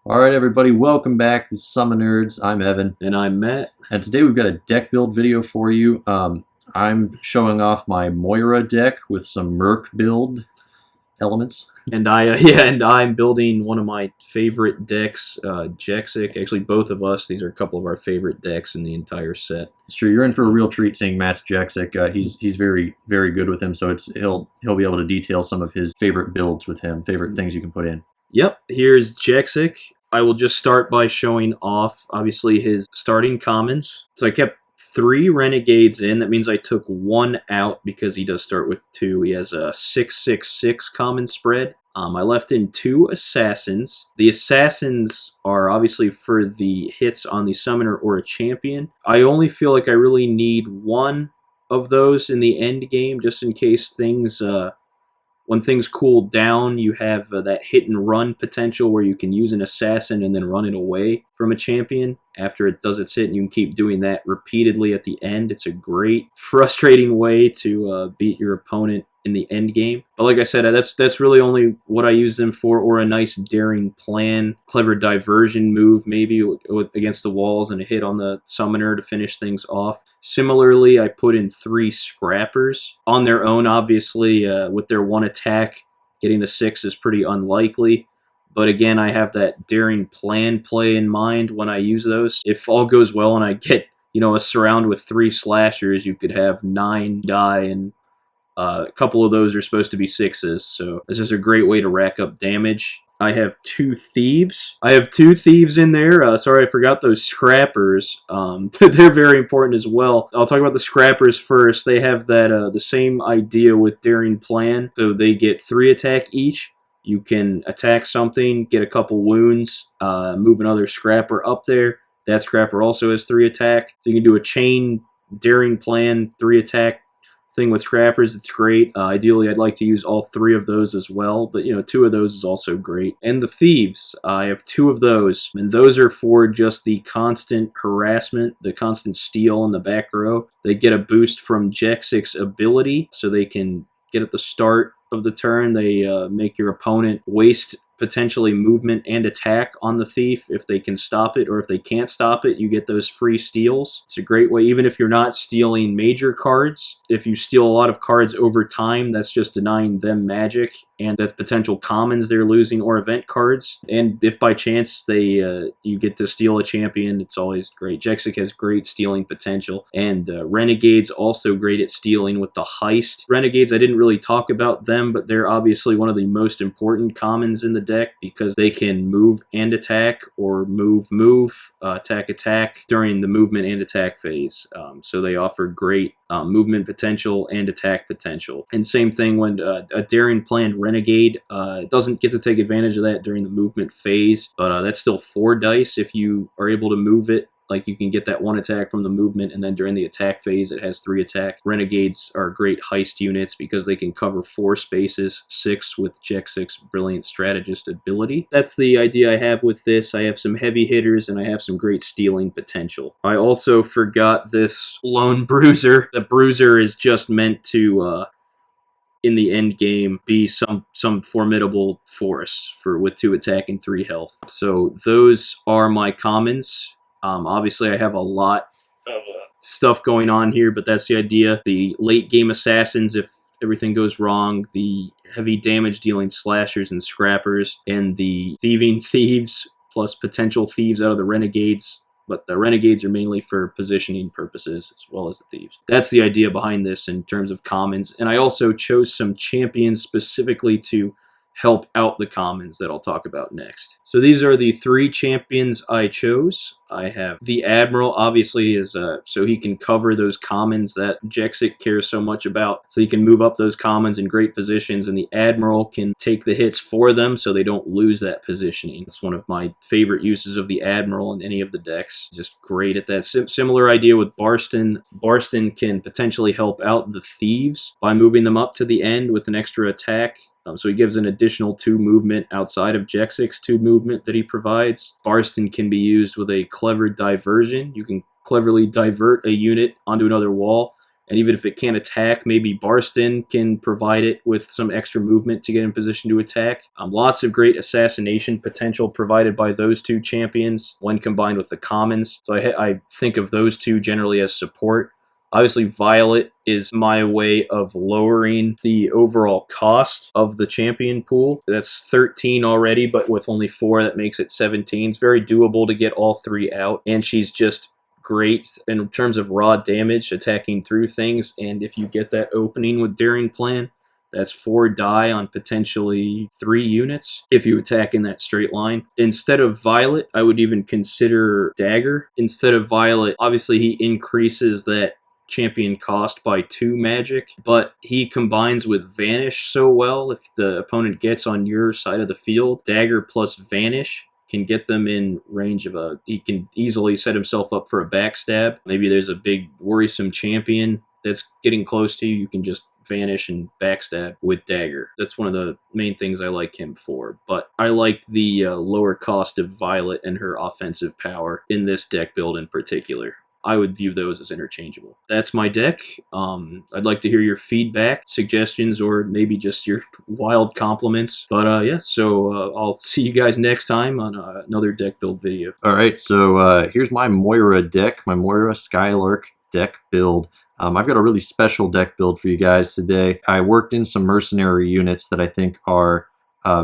All right, everybody, welcome back to SummoNerds. I'm Evan, And I'm Matt. and today we've got a deck build video for you. I'm showing off my Moyra deck with some Merc build elements. And I'm building one of my favorite decks, Jexik. Actually, both of us. These are a couple of our favorite decks in the entire set. It's true, you're in for a real treat seeing Matt's Jexik. He's very good with him, so he'll be able to detail some of his favorite builds with him, favorite things you can put in. Yep, here's Jexik. I will just start by showing off, obviously, his starting commons. So I kept 3 Renegades in. That means I took 1 out because he does start with 2. He has a 6/6/6 common spread. I left in 2 Assassins. The Assassins are obviously for the hits on the Summoner or a Champion. I only feel like I really need 1 of those in the end game, just in case things... when things cool down, you have that hit and run potential where you can use an assassin and then run it away from a champion after it does its hit, and you can keep doing that repeatedly at the end. It's a great, frustrating way to beat your opponent in the end game. But like I said, that's really only what I use them for, or a nice daring plan, clever diversion move maybe against the walls and a hit on the summoner to finish things off. Similarly, I put in 3 scrappers. On their own, obviously, with their 1 attack, getting to 6 is pretty unlikely. But again, I have that daring plan play in mind when I use those. If all goes well and I get, a surround with 3 slashers, you could have 9 die, and a couple of those are supposed to be 6s. So this is a great way to rack up damage. I have 2 thieves. I have 2 thieves in there. Sorry, I forgot those scrappers. They're very important as well. I'll talk about the scrappers first. They have that the same idea with daring plan. So they get 3 attack each. You can attack something, get a couple wounds, move another scrapper up there. That scrapper also has 3 attack. So you can do a chain daring plan 3 attack thing with scrappers. It's great. Ideally, I'd like to use all 3 of those as well, but 2 of those is also great. And the thieves, I have 2 of those, and those are for just the constant harassment, the constant steal in the back row. They get a boost from Jexik's ability, so they can get at the start of the turn. They make your opponent waste potentially movement and attack on the thief if they can stop it, or if they can't stop it, you get those free steals. It's a great way, even if you're not stealing major cards. If you steal a lot of cards over time, that's just denying them magic, and that's potential commons they're losing, or event cards. And if by chance you get to steal a champion, it's always great. Jexik has great stealing potential, and Renegades also great at stealing with the heist. Renegades, I didn't really talk about them, but they're obviously one of the most important commons in the deck because they can move and attack, or move, attack during the movement and attack phase. So they offer great movement potential and attack potential. And same thing when a daring planned Renegade doesn't get to take advantage of that during the movement phase, but that's still 4 dice if you are able to move it. Like, you can get that 1 attack from the movement, and then during the attack phase, it has 3 attack. Renegades are great heist units because they can cover 4 spaces, 6 with Jexik's brilliant strategist ability. That's the idea I have with this. I have some heavy hitters, and I have some great stealing potential. I also forgot this lone bruiser. The bruiser is just meant to... in the end game, be some formidable force with 2 attack and 3 health. So those are my commons. Obviously, I have a lot of stuff going on here, but that's the idea. The late game assassins, if everything goes wrong, the heavy damage dealing slashers and scrappers, and the thieving thieves, plus potential thieves out of the renegades. But the renegades are mainly for positioning purposes as well as the thieves. That's the idea behind this in terms of commons. And I also chose some champions specifically to help out the commons that I'll talk about next. So these are the 3 champions I chose. I have the Admiral, obviously, is so he can cover those commons that Jexik cares so much about. So he can move up those commons in great positions, and the Admiral can take the hits for them so they don't lose that positioning. It's one of my favorite uses of the Admiral in any of the decks. Just great at that. Similar idea with Barston. Barston can potentially help out the thieves by moving them up to the end with an extra attack. So he gives an additional 2 movement outside of Jexik's 2 movement that he provides. Barston can be used with a clever diversion. You can cleverly divert a unit onto another wall, And even if it can't attack, maybe Barston can provide it with some extra movement to get in position to attack. Lots of great assassination potential provided by those two champions when combined with the commons. So I think of those two generally as support. Obviously, Violet is my way of lowering the overall cost of the champion pool. That's 13 already, but with only 4, that makes it 17. It's very doable to get all 3 out, and she's just great in terms of raw damage, attacking through things. And if you get that opening with Daring Plan, that's 4 die on potentially 3 units if you attack in that straight line. Instead of Violet, I would even consider Dagger. Instead of Violet, obviously he increases that champion cost by 2 magic, but he combines with Vanish so well. If the opponent gets on your side of the field, Dagger plus Vanish can get them in range of he can easily set himself up for a backstab. Maybe there's a big worrisome champion that's getting close to you. You can just Vanish and backstab with Dagger. That's one of the main things I like him for. But I like the lower cost of Violet and her offensive power in this deck build in particular. I would view those as interchangeable. That's my deck. I'd like to hear your feedback, suggestions, or maybe just your wild compliments. But yeah, so I'll see you guys next time on another deck build video. All right, so here's my Moyra deck, my Moyra Skylark deck build. I've got a really special deck build for you guys today. I worked in some mercenary units that I think are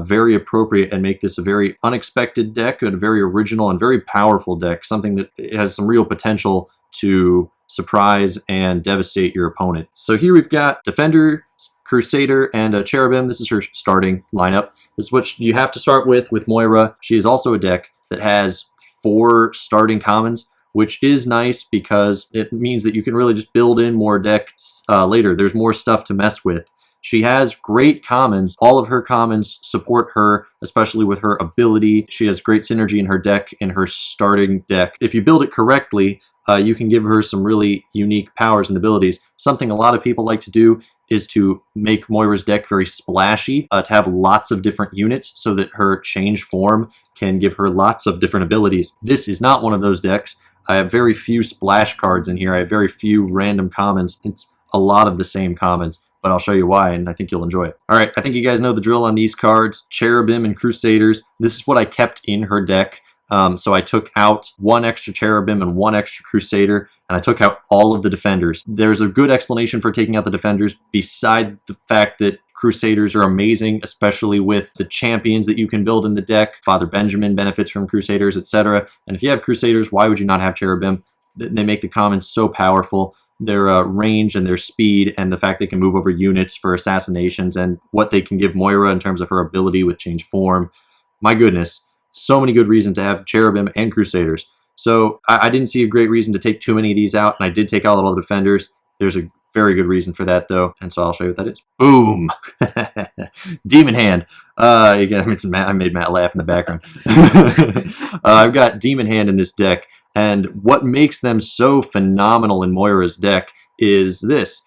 very appropriate and make this a very unexpected deck and a very original and very powerful deck, something that has some real potential to surprise and devastate your opponent. So here we've got Defender, Crusader, and a Cherubim. This is her starting lineup. This is what you have to start with Moyra. She is also a deck that has 4 starting commons, which is nice because it means that you can really just build in more decks later. There's more stuff to mess with. She has great commons. All of her commons support her, especially with her ability. She has great synergy in her deck, in her starting deck. If you build it correctly, you can give her some really unique powers and abilities. Something a lot of people like to do is to make Moyra's deck very splashy, to have lots of different units so that her change form can give her lots of different abilities. This is not one of those decks. I have very few splash cards in here. I have very few random commons. It's a lot of the same commons, but I'll show you why, and I think you'll enjoy it. All right, I think you guys know the drill on these cards. Cherubim and Crusaders. This is what I kept in her deck. So I took out 1 extra Cherubim and 1 extra Crusader, and I took out all of the Defenders. There's a good explanation for taking out the Defenders, beside the fact that Crusaders are amazing, especially with the champions that you can build in the deck. Father Benjamin benefits from Crusaders, etc. And if you have Crusaders, why would you not have Cherubim? They make the commons so powerful. Their range and their speed and the fact they can move over units for assassinations and what they can give Moyra in terms of her ability with change form. My goodness, so many good reasons to have Cherubim and Crusaders. So I didn't see a great reason to take too many of these out, and I did take out all the Defenders. There's a very good reason for that, though, and so I'll show you what that is. Boom! Demon Hand. Again, I made Matt laugh in the background. I've got Demon Hand in this deck, and what makes them so phenomenal in Moyra's deck is this.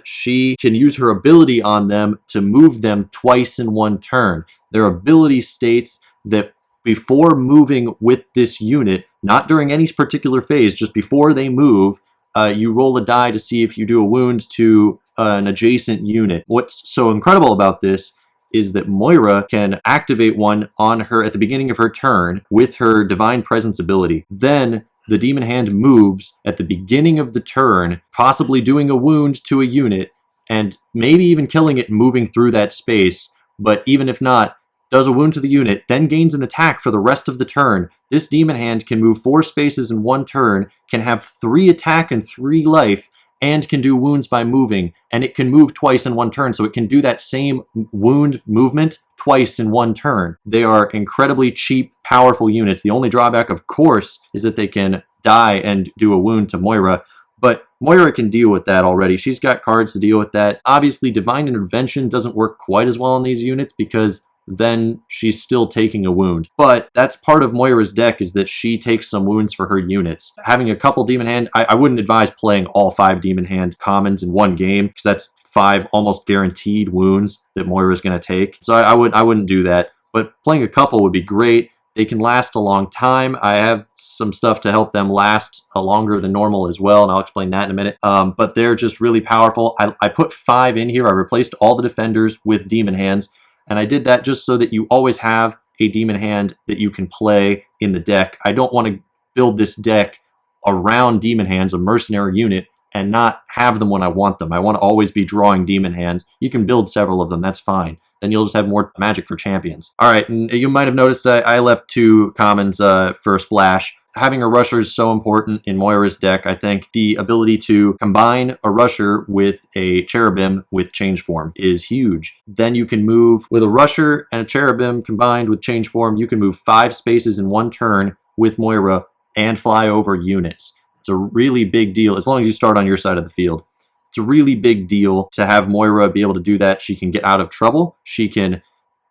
She can use her ability on them to move them twice in 1 turn. Their ability states that before moving with this unit, not during any particular phase, just before they move, you roll a die to see if you do a wound to an adjacent unit. What's so incredible about this is that Moyra can activate one on her at the beginning of her turn with her Divine Presence ability. Then the Demon Hand moves at the beginning of the turn, possibly doing a wound to a unit, and maybe even killing it and moving through that space. But even if not, does a wound to the unit, then gains an attack for the rest of the turn. This Demon Hand can move 4 spaces in 1 turn, can have 3 attack and 3 life, and can do wounds by moving, and it can move twice in 1 turn, so it can do that same wound movement twice in 1 turn. They are incredibly cheap, powerful units. The only drawback, of course, is that they can die and do a wound to Moyra, but Moyra can deal with that already. She's got cards to deal with that. Obviously, Divine Intervention doesn't work quite as well on these units because then she's still taking a wound. But that's part of Moyra's deck, is that she takes some wounds for her units. Having a couple Demon Hand, I wouldn't advise playing all 5 Demon Hand commons in 1 game, because that's 5 almost guaranteed wounds that Moyra's going to take. So I wouldn't do that. But playing a couple would be great. They can last a long time. I have some stuff to help them last longer than normal as well, and I'll explain that in a minute. But they're just really powerful. I put 5 in here. I replaced all the defenders with demon hands, and I did that just so that you always have a demon hand that you can play in the deck. I don't want to build this deck around demon hands, a mercenary unit, and not have them when I want them. I want to always be drawing demon hands. You can build several of them, that's fine. Then you'll just have more magic for champions. All right, and you might have noticed I left 2 commons for a splash. Having a rusher is so important in Moyra's deck. I think the ability to combine a rusher with a cherubim with change form is huge. Then you can move with a rusher and a cherubim combined with change form. You can move 5 spaces in 1 turn with Moyra and fly over units. It's a really big deal as long as you start on your side of the field. It's a really big deal to have Moyra be able to do that. She can get out of trouble. She can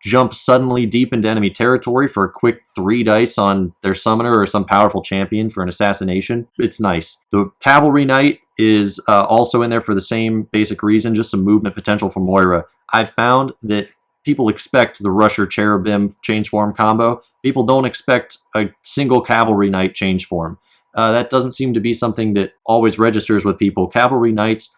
jump suddenly deep into enemy territory for a quick 3 dice on their summoner or some powerful champion for an assassination. It's nice. The Cavalry Knight is also in there for the same basic reason, just some movement potential for Moyra. I've found that people expect the Rusher Cherubim change form combo. People don't expect a single Cavalry Knight change form. That doesn't seem to be something that always registers with people. Cavalry Knights,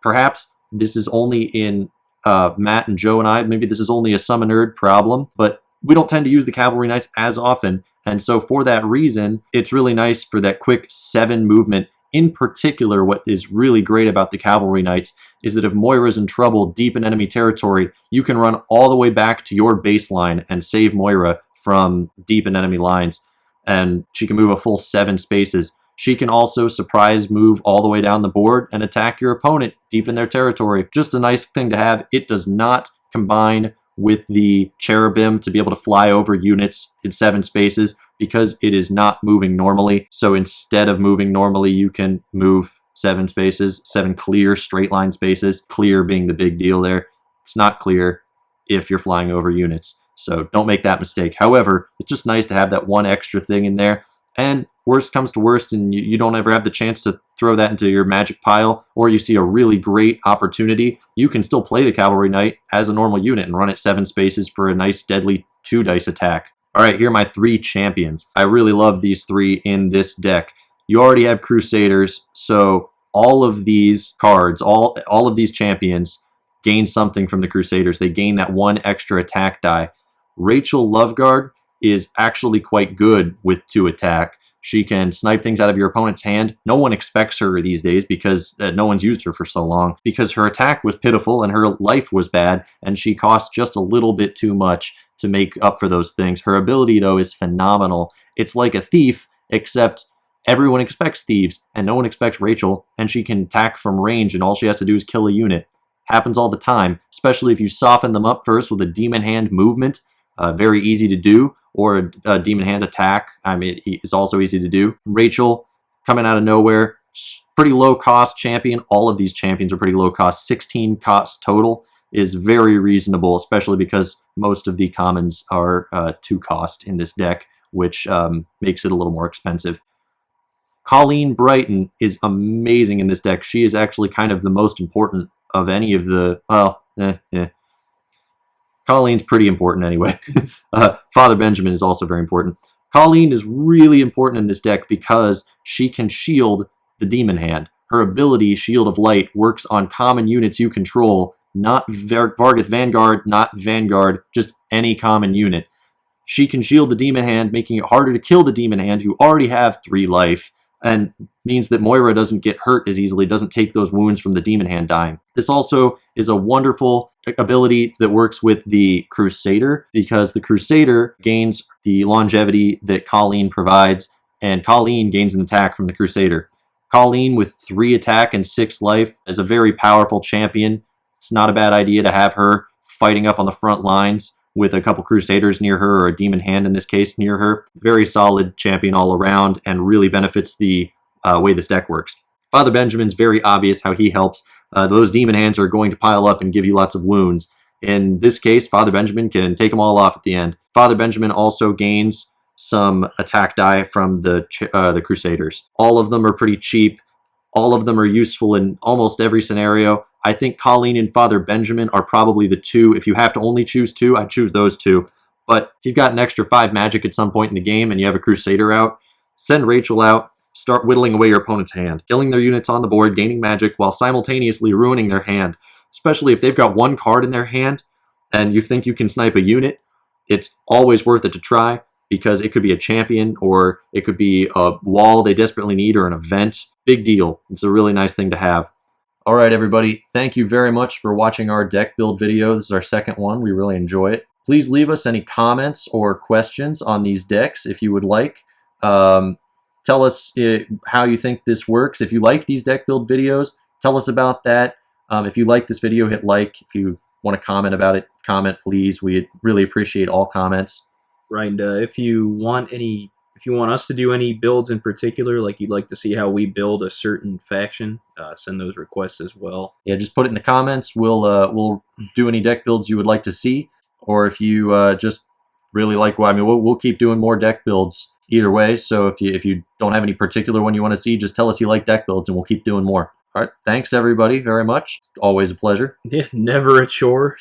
perhaps this is only in Matt and Joe and I, maybe this is only a SummoNerd problem, but we don't tend to use the Cavalry Knights as often. And so for that reason, it's really nice for that quick 7 movement. In particular, what is really great about the Cavalry Knights is that if Moyra's in trouble deep in enemy territory, you can run all the way back to your baseline and save Moyra from deep in enemy lines. And she can move a full 7 spaces. She can also surprise move all the way down the board and attack your opponent deep in their territory. Just a nice thing to have. It does not combine with the cherubim to be able to fly over units in 7 spaces because it is not moving normally. So instead of moving normally, you can move 7 spaces, 7 clear straight line spaces, clear being the big deal there. It's not clear if you're flying over units. So don't make that mistake. However, it's just nice to have that 1 extra thing in there. And worst comes to worst and you don't ever have the chance to throw that into your magic pile, or you see a really great opportunity, you can still play the Cavalry Knight as a normal unit and run it 7 spaces for a nice deadly 2 dice attack. All right, here are my 3 champions. I really love these 3 in this deck. You already have Crusaders, so all of these cards, all of these champions gain something from the Crusaders. They gain that 1 extra attack die. Rachel Loveguard is actually quite good with 2 attack. She can snipe things out of your opponent's hand. No one expects her these days because no one's used her for so long, because her attack was pitiful and her life was bad, and she costs just a little bit too much to make up for those things. Her ability, though, is phenomenal. It's like a thief, except everyone expects thieves, and no one expects Rachel, and she can attack from range, and all she has to do is kill a unit. Happens all the time, especially if you soften them up first with a demon hand movement. Very easy to do, or a demon hand attack. I mean, it's also easy to do. Rachel, coming out of nowhere, pretty low cost champion. All of these champions are pretty low cost. 16 cost total is very reasonable, especially because most of the commons are 2 cost in this deck, which makes it a little more expensive. Colleen Brighton is amazing in this deck. She is actually kind of the most important of any of the, Colleen's pretty important anyway. Father Benjamin is also very important. Colleen is really important in this deck because she can shield the demon hand. Her ability, Shield of Light, works on common units you control, not Vargoth Vanguard, not Vanguard, just any common unit. She can shield the demon hand, making it harder to kill the demon hand, who already have 3 life, and means that Moyra doesn't get hurt as easily, doesn't take those wounds from the demon hand dying. This also is a wonderful ability that works with the Crusader, because the Crusader gains the longevity that Colleen provides, and Colleen gains an attack from the Crusader. Colleen with 3 attack and 6 life is a very powerful champion. It's not a bad idea to have her fighting up on the front lines with a couple Crusaders near her, or a demon hand in this case near her. Very solid champion all around, and really benefits the way this deck works. Father Benjamin's very obvious how he helps. Those demon hands are going to pile up and give you lots of wounds. In this case, Father Benjamin can take them all off at the end. Father Benjamin also gains some attack die from the Crusaders. All of them are pretty cheap. All of them are useful in almost every scenario. I think Colleen and Father Benjamin are probably the 2. If you have to only choose 2, I'd choose those 2. But if you've got an extra 5 magic at some point in the game and you have a Crusader out, send Rachel out, start whittling away your opponent's hand, killing their units on the board, gaining magic, while simultaneously ruining their hand. Especially if they've got one card in their hand and you think you can snipe a unit, it's always worth it to try, because it could be a champion or it could be a wall they desperately need or an event. Big deal. It's a really nice thing to have. All right, everybody. Thank you very much for watching our deck build video. This is our second one. We really enjoy it. Please leave us any comments or questions on these decks if you would like. Tell us how you think this works. If you like these deck build videos, tell us about that. If you like this video, hit like. If you want to comment about it, comment, please. We really appreciate all comments. Right, and if you want us to do any builds in particular, like you'd like to see how we build a certain faction, send those requests as well. Yeah, just put it in the comments. We'll do any deck builds you would like to see, or if you just really like, well, I mean, we'll keep doing more deck builds either way. So if you don't have any particular one you want to see, just tell us you like deck builds, and we'll keep doing more. All right, thanks everybody very much. It's always a pleasure. Yeah, never a chore.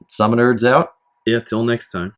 SummoNerds out. Yeah, till next time.